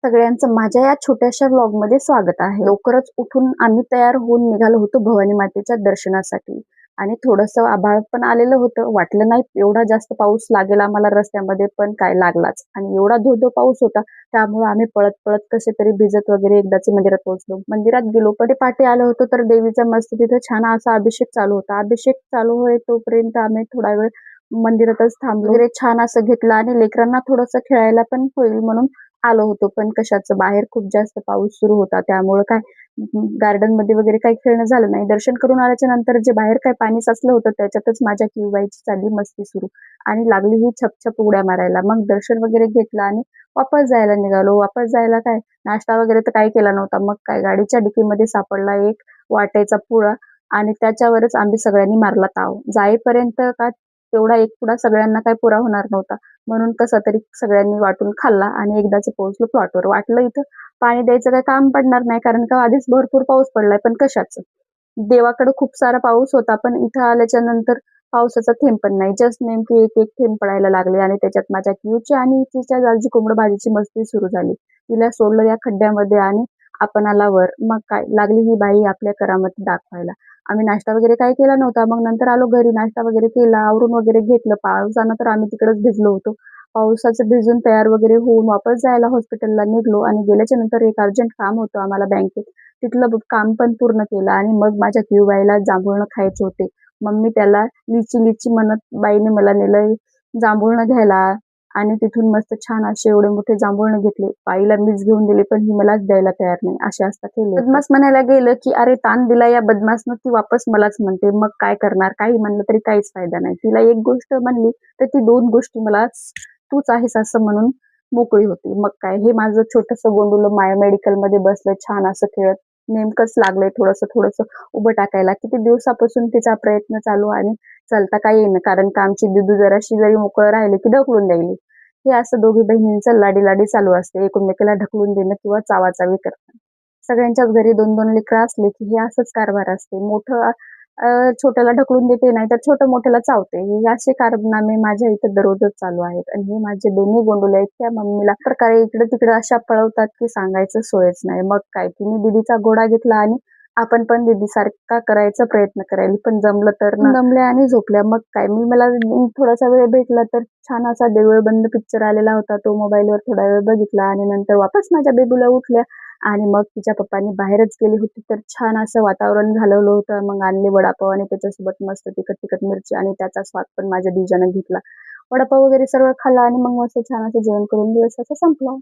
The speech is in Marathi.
सगळ्यांचं माझ्या या छोट्याशा व्लॉगमध्ये स्वागत आहे. लवकरच उठून आम्ही तयार होऊन निघालो होतो भवानी मातेच्या दर्शनासाठी आणि थोडंसं आभाळ पण आलेलं होतं. वाटलं नाही एवढा जास्त पाऊस लागेल आम्हाला रस्त्यामध्ये, पण काय लागलाच आणि एवढा धो-धो पाऊस होता. त्यामुळे आम्ही पळत-पळत कसे तरी भिजत वगैरे एकदाचे मंदिरात पोहोचलो. मंदिरात गेलो, पण ते पहाटे आलं होतं तर देवीचा मस्त तिथं छान असा अभिषेक चालू होता. अभिषेक चालू होई तोपर्यंत आम्ही थोडा वेळ मंदिरातच थांबलो वगैरे छान असं घेतलं आणि लेकरांना थोडंसं खेळायला पण होईल म्हणून आलो होतो. पण कशाचं बाहेर खूप जास्त पाऊस सुरू होता. त्यामुळं काय गार्डनमध्ये वगैरे काही खेळणं झालं नाही. दर्शन करून आल्याच्या नंतर जे बाहेर काय पाणी साचलं होतं त्याच्यातच माझ्या किवबाईची चालली मस्ती सुरू आणि लागली ही छप-छप उड्या मारायला. मग दर्शन वगैरे घेतलं आणि वापस जायला निघालो. वापस जायला काय नाश्ता वगैरे तर काही केला नव्हता. मग काय गाडीच्या डिकीमध्ये सापडला एक वाटायचा पुडा आणि त्याच्यावरच आम्ही सगळ्यांनी मारला ताव. जाईपर्यंत का तेवढा एक पुडा सगळ्यांना काही पुरा होणार नव्हता. म्हणून कसा तरी सगळ्यांनी वाटून खाल्ला आणि एकदाच पोहोचलो प्लॉटवर. वाटलं इथं पाणी द्यायचं काही काम पडणार नाही, कारण का आधीच भरपूर पाऊस पडलाय, पण कशाचं. देवाकडे खूप सारा पाऊस होता, पण इथं आल्याच्या नंतर पावसाचा थेंब पण नाही. जस्ट नेमकी एक एक थेंब पडायला लागले आणि त्याच्यात माझ्या किवची आणि तिच्या जालची कोंबड भाजीची मस्ती सुरू झाली. तिला सोडलं या खड्ड्यामध्ये आणि आपण आला वर. मग काय लागली ही बाई आपल्या करामती दाखवायला. आम्ही नाश्ता वगैरे काही केला नव्हता. मग नंतर आलो घरी, नाश्ता वगैरे केला, आवरून वगैरे घेतलं. पावसानं तर आम्ही तिकडच भिजलो होतो. पावसाचं भिजून तयार वगैरे होऊन वापस जायला हॉस्पिटलला निघलो आणि गेल्याच्या नंतर एक अर्जंट काम होतं आम्हाला बँकेत. तिथलं काम पण पूर्ण केलं आणि मग माझ्या किवबाईला जांभूळनं खायचे होते. मग मी त्याला लिची-लिची म्हणत बाईने मला नेलं जांभूळनं घ्यायला आणि तिथून मस्त छान असे एवढे मोठे जांभूळनं घेतले. बाईला मीच घेऊन दिले, पण ही मलाच द्यायला तयार नाही. असे असतात हे लेकरं. बदमास म्हणायला गेलं, की "अरे ताण दिला या बदमासनं, ती वापस मलाच म्हणते." मग काय करणार? काही म्हणलं तरी काहीच फायदा नाही. तिला एक गोष्ट म्हणली, तर ती 2 गोष्टी मला तूच आहेस असं म्हणून मोकळी होती. मग काय हे माझं छोटंसं गोंडूलं मेडिकलमध्ये बसलं छान असं खेळत. नेमकंच लागलंय थोडंसं उभं टाकायला. किती दिवसापासून तिचा प्रयत्न चालू आणि चालता का येईना, कारण का आमची दिदू जराशी जरी मोकळं राहिली की ढकलून द्यायली. हे असं दोघी बहिणींचं लाडी-लाडी चालू असते. एकमेकाला ढकलून देणं किंवा चावाचावी करणं. सगळ्यांच्याच घरी 2-2 लेकरं असले की हे असंच कारभार असते. मोठं छोट्याला ढकलून देते, नाहीतर छोटं मोठ्याला चावते. हे असे कारनामे माझ्या इथं दररोजच चालू आहेत आणि हे माझे दोन्ही गोंडूले आहेत त्या मम्मीला प्रकारे इकडं-तिकडं अशा पळवतात की सांगायचं सोयच नाही. मग काय तिने दीदीचा घोडा घेतला आणि आपण पण दीदीसारखा करायचा प्रयत्न करायला. पण जमलं तर दमल्या आणि झोपल्या. मग काय मला थोडासा वेळ भेटला तर छान असा देऊळबंद पिक्चर आलेला होता. तो मोबाईलवर थोडा वेळ बघितला आणि नंतर वापस माझ्या बेबूला उठल्या आणि मग तिच्या पप्पांनी बाहेरच गेली होती, तर छान असं वातावरण झालेलं होतं. मग आणले वडापाव आणि त्याच्यासोबत मस्त तिखट-तिखट मिरची आणि त्याचा स्वाद पण माझ्या दिवजानं घेतला. वडापाव वगैरे सर्व खाल्ला आणि मग मस्त छान असं जेवण करून दिवस असा संपला.